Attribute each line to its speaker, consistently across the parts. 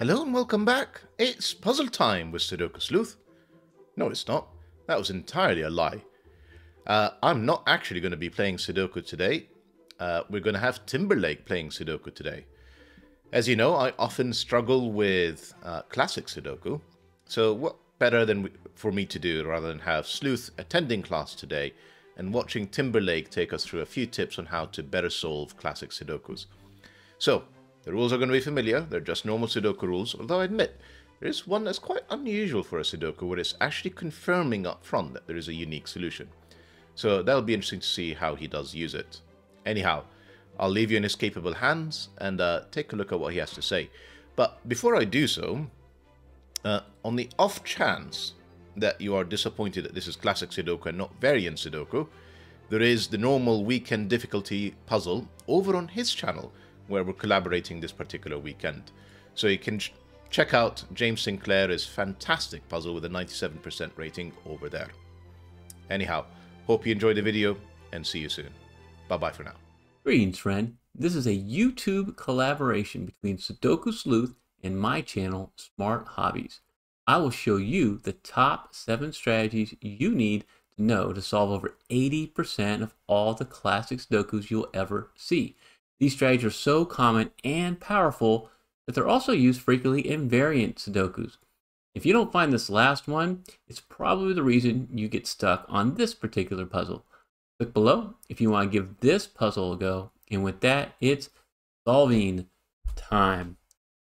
Speaker 1: Hello and welcome back. It's puzzle time with Sudoku Sleuth. No, it's not. That was entirely a lie. I'm not actually going to be playing Sudoku today. We're going to have Timberlake playing Sudoku today. As you know, I often struggle with Classic Sudoku. So what better than for me to do rather than have Sleuth attending class today and watching Timberlake take us through a few tips on how to better solve Classic Sudokus. So, the rules are going to be familiar, they're just normal Sudoku rules, although I admit, there is one that's quite unusual for a Sudoku where it's actually confirming up front that there is a unique solution. So that'll be interesting to see how he does use it. Anyhow, I'll leave you in his capable hands and take a look at what he has to say. But before I do so, on the off chance that you are disappointed that this is Classic Sudoku and not Variant Sudoku, there is the normal weekend difficulty puzzle over on his channel, where we're collaborating this particular weekend. So you can check out James Sinclair's fantastic puzzle with a 97% rating over there. Anyhow, hope you enjoyed the video and see you soon. Bye-bye for now.
Speaker 2: Greetings, friend. This is a YouTube collaboration between Sudoku Sleuth and my channel, Smart Hobbies. I will show you the top 7 strategies you need to know to solve over 80% of all the classic Sudokus you'll ever see. These strategies are so common and powerful that they're also used frequently in variant Sudokus. If you don't find this last one, it's probably the reason you get stuck on this particular puzzle. Click below if you want to give this puzzle a go. And with that, it's solving time.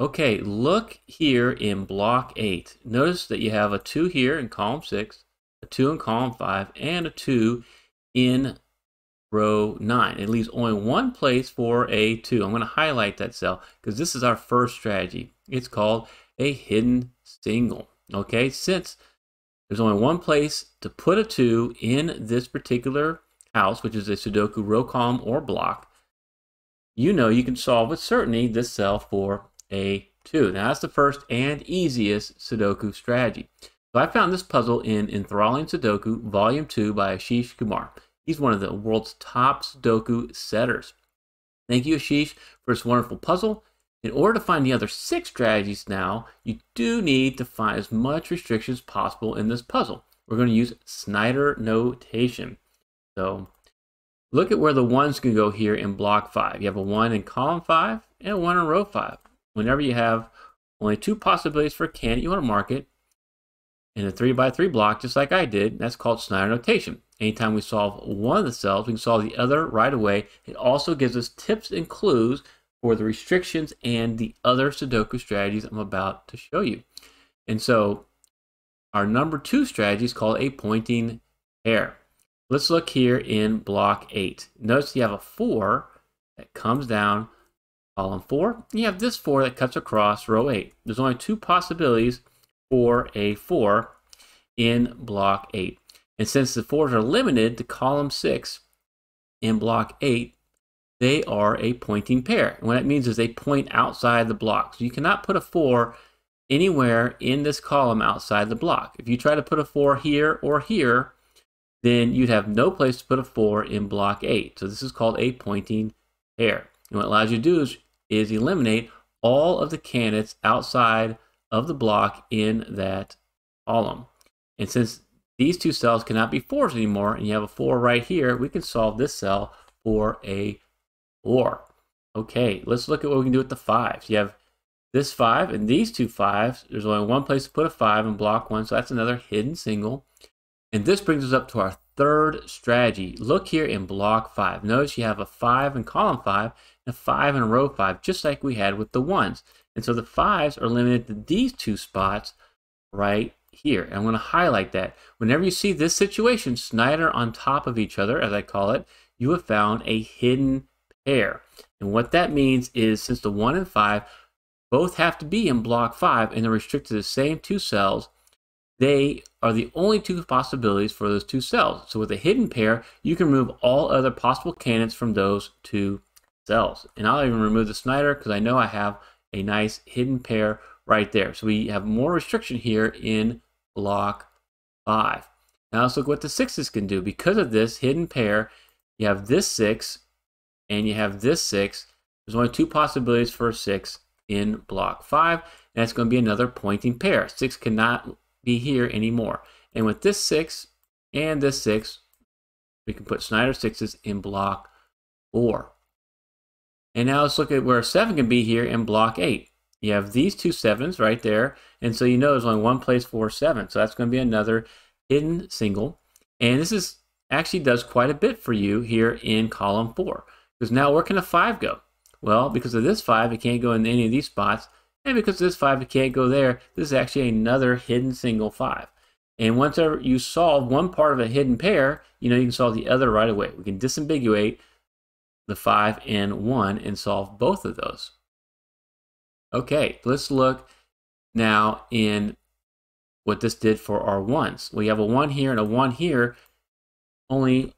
Speaker 2: Okay, look here in block 8. Notice that you have a 2 here in column 6, a 2 in column 5, and a 2 in row 9. It leaves only one place for a 2. I'm going to highlight that cell because this is our first strategy. It's called a hidden single. Okay, since there's only one place to put a 2 in this particular house, which is a Sudoku row, column, or block, you know you can solve with certainty this cell for a 2. Now that's the first and easiest Sudoku strategy. So I found this puzzle in Enthralling Sudoku Volume 2 by Ashish Kumar. He's one of the world's top Sudoku setters. Thank you, Ashish, for this wonderful puzzle. In order to find the other 6 strategies now, you do need to find as much restrictions as possible in this puzzle. We're going to use Snyder notation. So look at where the 1's can go here in block 5. You have a 1 in column 5 and a 1 in row 5. Whenever you have only 2 possibilities for a candidate, you want to mark it in a 3x3 block, just like I did. That's called Snyder notation. Anytime we solve one of the cells, we can solve the other right away. It also gives us tips and clues for the restrictions and the other Sudoku strategies I'm about to show you. And so our number 2 strategy is called a pointing pair. Let's look here in block 8. Notice you have a 4 that comes down column 4. And you have this 4 that cuts across row 8. There's only 2 possibilities for a 4 in block 8. And since the 4s are limited to column 6 in block 8, they are a pointing pair. And what that means is they point outside the block. So you cannot put a 4 anywhere in this column outside the block. If you try to put a 4 here or here, then you'd have no place to put a 4 in block 8. So this is called a pointing pair. And what it allows you to do is eliminate all of the candidates outside of the block in that column. And since these 2 cells cannot be 4s anymore, and you have a 4 right here, we can solve this cell for a 4. Okay, let's look at what we can do with the 5s. You have this 5 and these 2 5s. There's only one place to put a 5 in block 1, so that's another hidden single. And this brings us up to our 3rd strategy. Look here in block 5. Notice you have a 5 in column 5 and a 5 in row 5, just like we had with the 1s. And so the 5s are limited to these 2 spots right here. And I'm going to highlight that. Whenever you see this situation, Snyder on top of each other, as I call it, you have found a hidden pair. And what that means is since the 1 and 5 both have to be in block 5 and they're restricted to the same 2 cells, they are the only 2 possibilities for those 2 cells. So with a hidden pair, you can remove all other possible candidates from those 2 cells. And I'll even remove the Snyder because I know I have a nice hidden pair right there. So we have more restriction here in block 5. Now let's look what the 6s can do. Because of this hidden pair, you have this 6 and you have this 6. There's only 2 possibilities for a 6 in block 5. And that's going to be another pointing pair. 6 cannot be here anymore. And with this 6 and this 6, we can put Snyder 6s in block 4. And now let's look at where 7 can be here in block 8. You have these two 7s right there. And so you know there's only one place for 7. So that's going to be another hidden single. And this is actually does quite a bit for you here in column 4. Because now where can a 5 go? Well, because of this 5, it can't go in any of these spots. And because of this 5, it can't go there. This is actually another hidden single 5. And once you solve one part of a hidden pair, you know you can solve the other right away. We can disambiguate the 5 and 1 and solve both of those. Okay, let's look now in what this did for our 1s. We have a 1 here and a 1 here. Only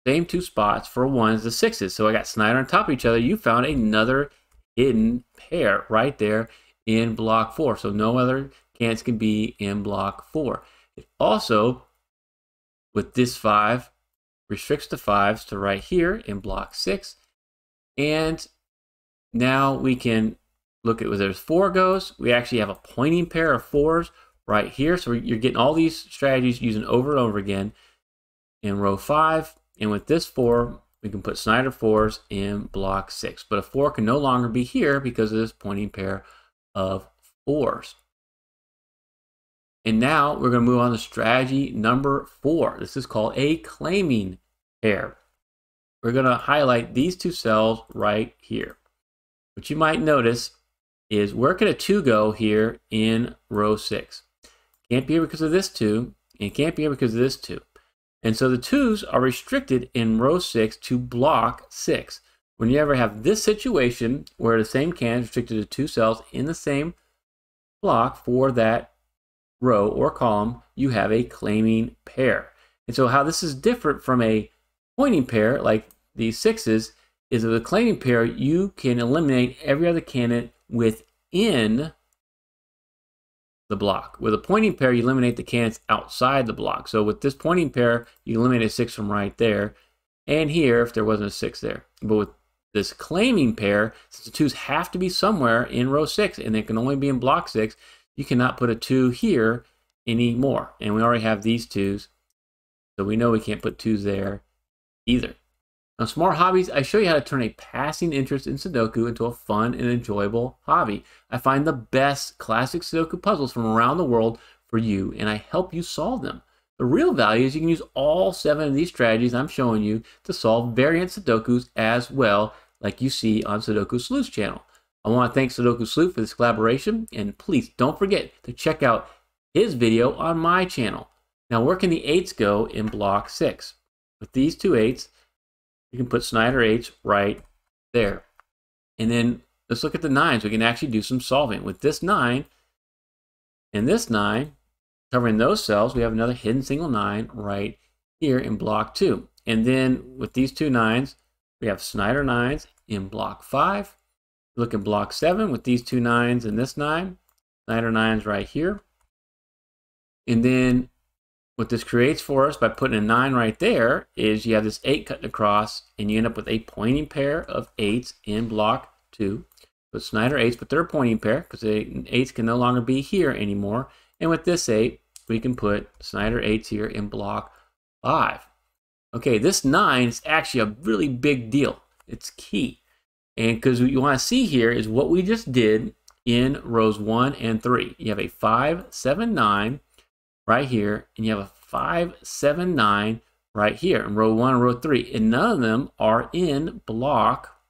Speaker 2: same two spots for 1s, the 6s. So I got Snyder on top of each other. You found another hidden pair right there in block 4. So no other candidates can be in block 4. It also, with this 5, restricts the 5s to right here in block 6. And now we can look at where there's 4 goes. We actually have a pointing pair of 4s right here. So you're getting all these strategies using over and over again in row 5. And with this 4, we can put Snyder 4s in block 6. But a 4 can no longer be here because of this pointing pair of 4s. And now we're going to move on to strategy number 4. This is called a claiming pair. We're going to highlight these two cells right here. What you might notice is where could a 2 go here in row 6? Can't be here because of this 2, and can't be here because of this 2. And so the 2s are restricted in row 6 to block 6. When you ever have this situation where the same can is restricted to 2 cells in the same block for that row or column, you have a claiming pair. And so how this is different from a pointing pair like these 6s is with a claiming pair, you can eliminate every other candidate within the block. With a pointing pair, you eliminate the candidates outside the block. So with this pointing pair, you eliminate a 6 from right there, and here if there wasn't a 6 there. But with this claiming pair, since the 2s have to be somewhere in row 6 and they can only be in block 6, you cannot put a 2 here anymore. And we already have these 2s, so we know we can't put 2s there either. On Smart Hobbies, I show you how to turn a passing interest in Sudoku into a fun and enjoyable hobby. I find the best classic Sudoku puzzles from around the world for you, and I help you solve them. The real value is you can use all 7 of these strategies I'm showing you to solve variant Sudokus as well, like you see on Sudoku Sleuth's channel. I want to thank Sudoku Sleuth for this collaboration, and please don't forget to check out his video on my channel. Now, where can the 8s go in block 6? With these two 8s, you can put Snyder 8s right there. And then let's look at the 9s. We can actually do some solving. With this 9 and this 9, covering those cells, we have another hidden single 9 right here in block 2. And then with these two 9s, we have Snyder 9s in block 5. Look at block 7 with these two 9s and this 9, Snyder 9s right here. And then what this creates for us by putting a 9 right there is you have this 8 cutting across, and you end up with a pointing pair of 8s in block 2. Put Snyder 8s, but they're a pointing pair because the 8s can no longer be here anymore. And with this 8, we can put Snyder 8s here in block 5. Okay, this 9 is actually a really big deal. It's key. And because what you want to see here is what we just did in rows 1 and 3. You have a 5, 7, 9 right here, and you have a 5, 7, 9 right here in row 1 and row 3. And none of them are in block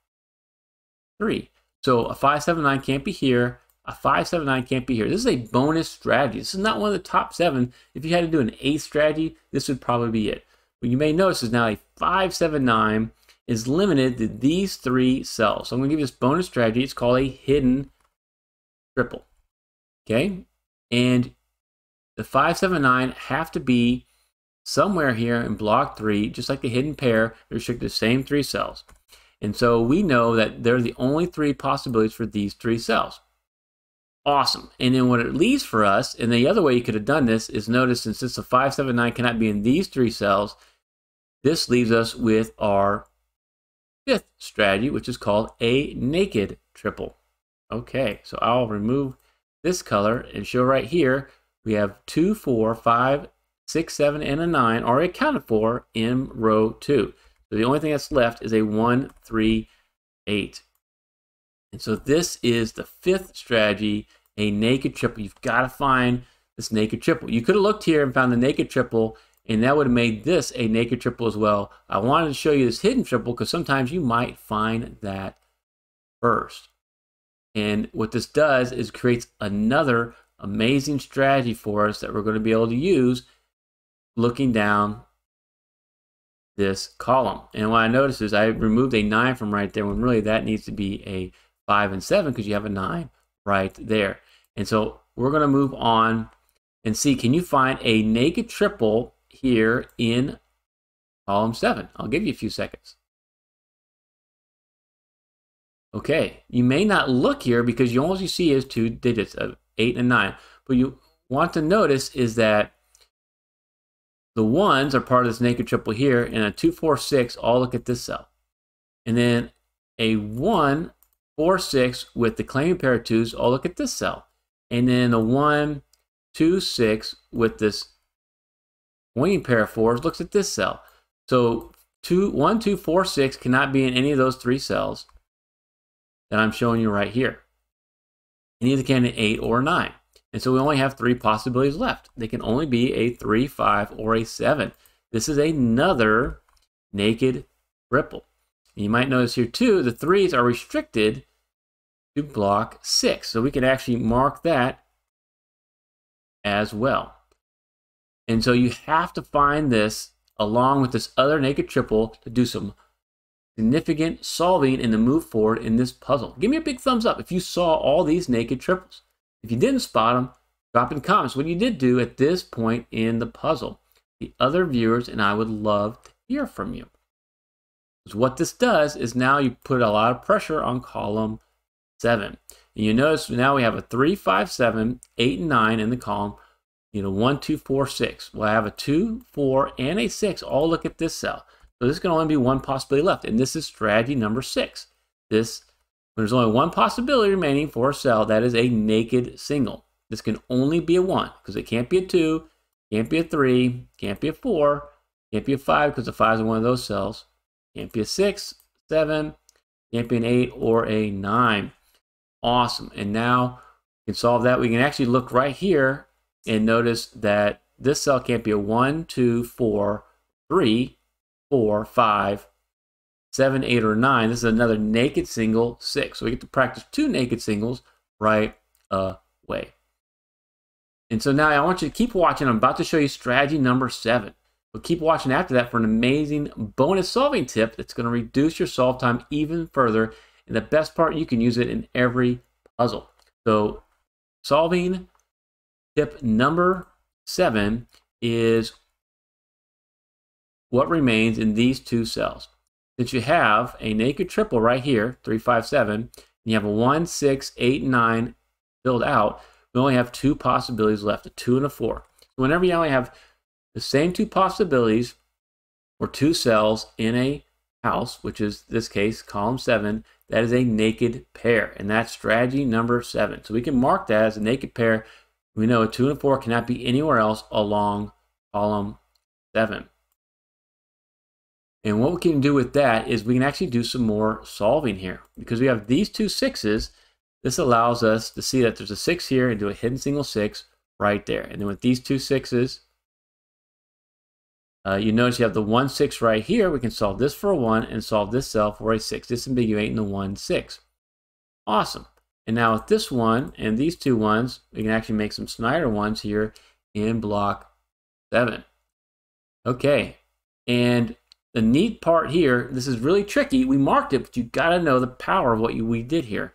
Speaker 2: 3. So a 5, 7, 9 can't be here. A 5, 7, 9 can't be here. This is a bonus strategy. This is not one of the top 7. If you had to do an 8th strategy, this would probably be it. What you may notice is now a 5, 7, 9 is limited to these 3 cells. So I'm going to give you this bonus strategy. It's called a hidden triple. Okay? And the 5, 7, 9 have to be somewhere here in block 3, just like the hidden pair, they're restricted to the same 3 cells. And so we know that they're the only 3 possibilities for these 3 cells. Awesome. And then what it leaves for us, and the other way you could have done this is notice since the 5, 7, 9 cannot be in these 3 cells, this leaves us with our 5th strategy, which is called a naked triple. Okay, so I'll remove this color and show right here we have 2, 4, 5, 6, 7, and a 9 already accounted for in row 2. So the only thing that's left is a 1, 3, 8. And so this is the 5th strategy, a naked triple. You've got to find this naked triple. You could have looked here and found the naked triple, and that would have made this a naked triple as well. I wanted to show you this hidden triple because sometimes you might find that first. And what this does is creates another amazing strategy for us that we're going to be able to use looking down this column. And what I noticed is I removed a 9 from right there when really that needs to be a 5 and 7 because you have a 9 right there. And so we're going to move on and see, can you find a naked triple here in column 7? I'll give you a few seconds. Okay, you may not look here because all you see is 2 digits of 8 and 9. But you want to notice is that the 1s are part of this naked triple here, and a 2, 4, 6 all look at this cell. And then a 1, 4, 6 with the claiming pair of 2s all look at this cell. And then a 1, 2, 6 with this pointing pair of 4s looks at this cell. So 1, 2, 4, 6 cannot be in any of those 3 cells that I'm showing you right here. Neither can an 8 or a 9. And so we only have 3 possibilities left. They can only be a 3, 5, or a 7. This is another naked triple. And you might notice here too, the 3s are restricted to block 6. So we can actually mark that as well. And so you have to find this along with this other naked triple to do some significant solving and to move forward in this puzzle. Give me a big thumbs up if you saw all these naked triples. If you didn't spot them, drop in comments what you did do at this point in the puzzle. The other viewers and I would love to hear from you. So what this does is now you put a lot of pressure on column 7. And you notice now we have a 3, 5, 7, 8, and 9 in the column. 1, 2, 4, 6. Well, I have a 2, 4, and a 6 all look at this cell. So this can only be one possibility left, and this is strategy number 6. When there's only one possibility remaining for a cell, that is a naked single. This can only be a 1, because it can't be a 2, can't be a 3, can't be a 4, can't be a 5, because the 5 is one of those cells, can't be a 6, 7, can't be an 8, or a 9. Awesome. And now we can solve that. We can actually look right here and notice that this cell can't be a 1, 2, 4, 3, 4, 5, 7, 8, or 9. This is another naked single 6. So we get to practice 2 naked singles right away. And so now I want you to keep watching. I'm about to show you strategy number 7. But keep watching after that for an amazing bonus solving tip that's going to reduce your solve time even further. And the best part, you can use it in every puzzle. So solving tip number 7 is what remains in these 2 cells. Since you have a naked triple right here, 3, 5, 7, and you have a 1, 6, 8, 9 filled out, we only have 2 possibilities left, a 2 and a 4. So whenever you only have the same 2 possibilities or 2 cells in a house, which is this case, column 7, that is a naked pair, and that's strategy number 7. So we can mark that as a naked pair. We know a 2 and a 4 cannot be anywhere else along column 7. And what we can do with that is we can actually do some more solving here. Because we have these 2 6s, this allows us to see that there's a 6 here and do a hidden single 6 right there. And then with these 2 6s, you notice you have the 1, 6 right here. We can solve this for a 1 and solve this cell for a 6, disambiguating the 1, 6. Awesome. And now with this one and these 2 ones, we can actually make some Snyder ones here in block 7. Okay. And the neat part here, this is really tricky. We marked it, but you got to know the power of what we did here.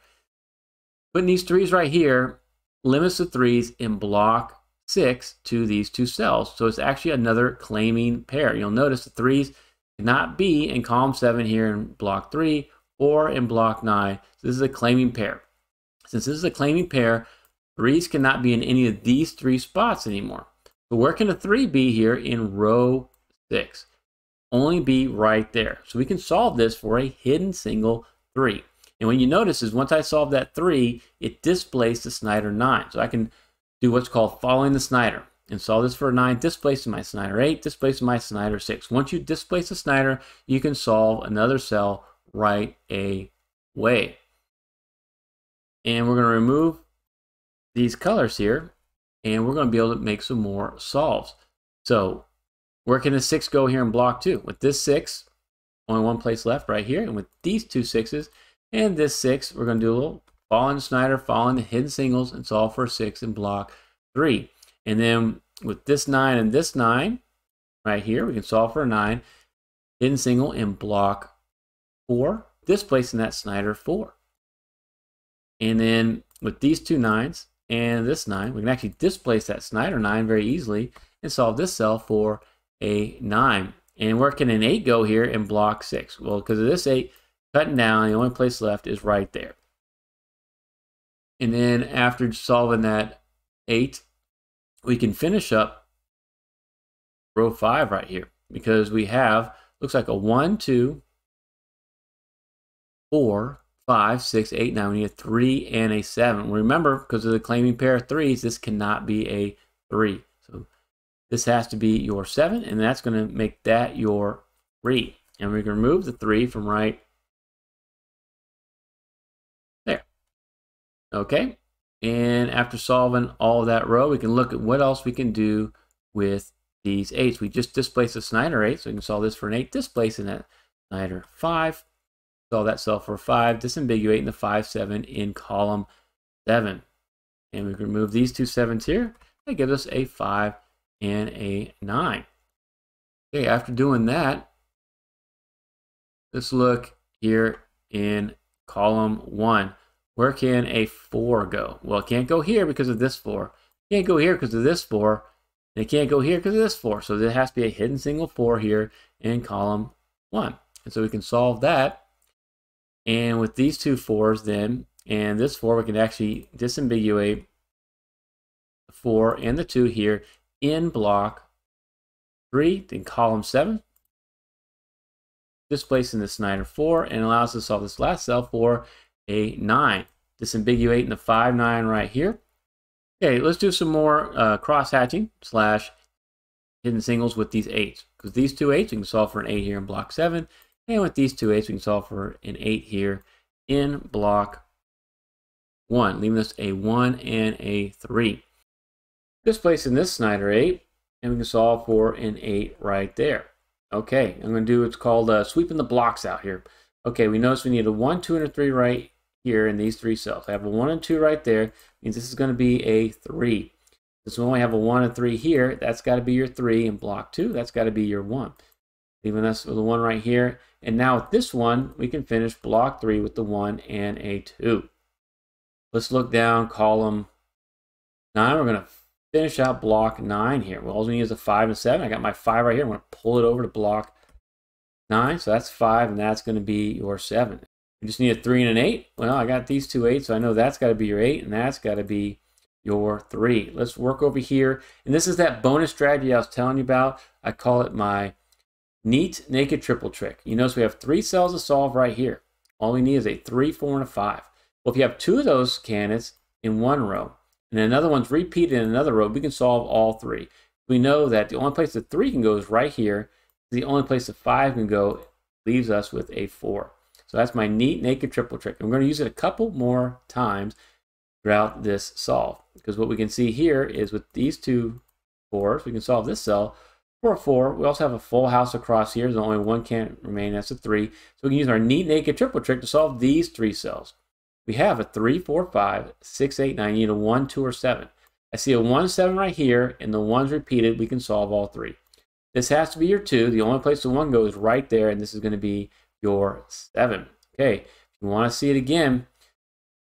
Speaker 2: Putting these 3s right here limits the 3s in block 6 to these 2 cells. So it's actually another claiming pair. You'll notice the 3s cannot be in column 7 here in block 3 or in block 9. So this is a claiming pair. Since this is a claiming pair, 3s cannot be in any of these 3 spots anymore. So where can a 3 be here in row 6? Only be right there. So we can solve this for a hidden single 3. And when you notice is once I solve that 3, it displaced the Snyder 9. So I can do what's called following the Snyder and solve this for a 9, displacing my Snyder 8, displacing my Snyder 6. Once you displace the Snyder, you can solve another cell right away. And we're going to remove these colors here, and we're going to be able to make some more solves. So where can the 6 go here in block 2? With this 6, only one place left right here, and with these two 6s and this 6, we're going to do a little following the Snyder, following the hidden singles, and solve for a 6 in block 3. And then with this 9 and this 9 right here, we can solve for a 9, hidden single in block 4, displacing that Snyder 4. And then with these two 9s and this 9, we can actually displace that Snyder 9 very easily and solve this cell for a 9. And where can an 8 go here in block 6? Well, because of this 8 cutting down, the only place left is right there. And then after solving that 8, we can finish up row 5 right here, because we have, looks like a 1, 2, 4, 5, 6, 8, 9. We need a 3 and a 7. Remember, because of the claiming pair of 3s, this cannot be a 3. So this has to be your 7, and that's going to make that your 3. And we can remove the 3 from right there. Okay. And after solving all of that row, we can look at what else we can do with these 8s. We just displaced the Snyder 8, so we can solve this for an 8, displacing that Snyder 5. Solve that cell for 5, disambiguating the 5, 7 in column 7. And we can remove these two 7s here. That gives us a 5 and a 9. Okay, after doing that, let's look here in column 1. Where can a 4 go? Well, it can't go here because of this 4. It can't go here because of this 4. And it can't go here because of this 4. So there has to be a hidden single 4 here in column 1. And so we can solve that. And with these two 4s then, and this 4, we can actually disambiguate the 4 and the 2 here in block 3 in column 7. Displacing the Snyder 4 and allows us to solve this last cell for a 9. Disambiguating the 5, 9 right here. Okay, let's do some more cross-hatching / hidden singles with these 8s. Because these two 8s, we can solve for an 8 here in block 7. And with these two 8s, we can solve for an 8 here in block 1, leaving us a 1 and a 3. Displacing this Snyder 8, and we can solve for an 8 right there. Okay, I'm going to do what's called sweeping the blocks out here. Okay, we notice we need a 1, 2, and a 3 right here in these 3 cells. I have a 1 and 2 right there, means this is going to be a 3. Since we only have a 1 and 3 here, that's got to be your 3 in block 2. That's got to be your 1. Leaving us with a 1 right here. And now with this one, we can finish block 3 with the 1 and a 2. Let's look down column 9. We're going to finish out block 9 here. Well, all we need is a 5 and a 7. I got my 5 right here. I'm going to pull it over to block 9. So that's 5, and that's going to be your 7. We just need a 3 and an 8. Well, I got these two 8s, so I know that's got to be your 8, and that's got to be your 3. Let's work over here. And this is that bonus strategy I was telling you about. I call it my neat naked triple trick. You notice we have 3 cells to solve right here. All we need is a 3, 4, and a 5. Well, if you have 2 of those candidates in one row, and another one's repeated in another row, we can solve all 3. We know that the only place the 3 can go is right here. The only place the 5 can go leaves us with a 4. So that's my neat naked triple trick. And we're going to use it a couple more times throughout this solve. Because what we can see here is with these two 4s, we can solve this cell for a 4. We also have a full house across here. There's only one can't remain. That's a 3. So we can use our neat naked triple trick to solve these 3 cells. We have a 3, 4, 5, 6, 8, 9. You need a 1, 2, or 7. I see a 1, 7 right here, and the 1's repeated. We can solve all 3. This has to be your 2. The only place the 1 goes is right there, and this is going to be your 7. Okay, if you want to see it again,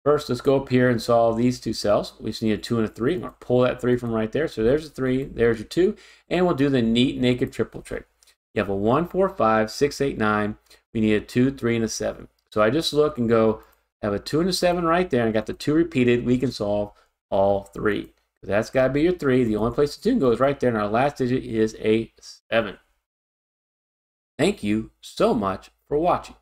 Speaker 2: first let's go up here and solve these 2 cells. We just need a 2 and a 3. I'm going to pull that 3 from right there. So there's a 3, there's your 2, and we'll do the neat naked triple trick. You have a 1, 4, 5, 6, 8, 9. We need a 2, 3, and a 7. So I just look and go, I have a 2 and a 7 right there, and I got the 2 repeated. We can solve all 3. That's got to be your 3. The only place the 2 goes right there, and our last digit is a 7. Thank you so much for watching.